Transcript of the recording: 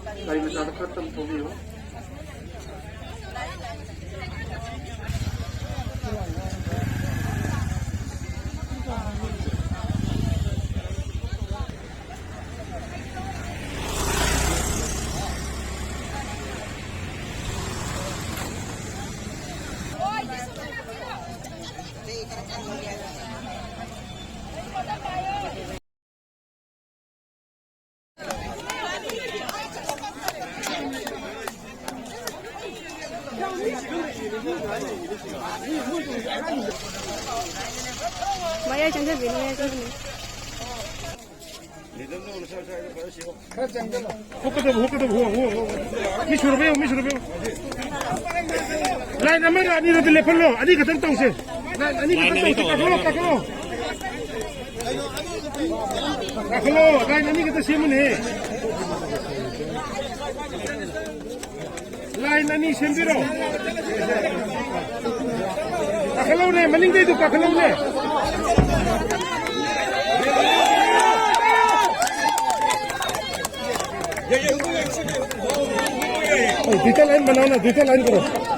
लाइन खत्म हो गई हो Maya chẳng biết Maya chẳng biết. 미슈로 배워 라인 아메라 아니로 빌레 펄로 아니 같은 똥세 아니 같은 똥세 까클로 라인 아니 같은 세문에 라인 아니 셈비로 까클로네 만닝데도 까클로네 दूसरा लाइन बनाओ ना दूसरा लाइन करो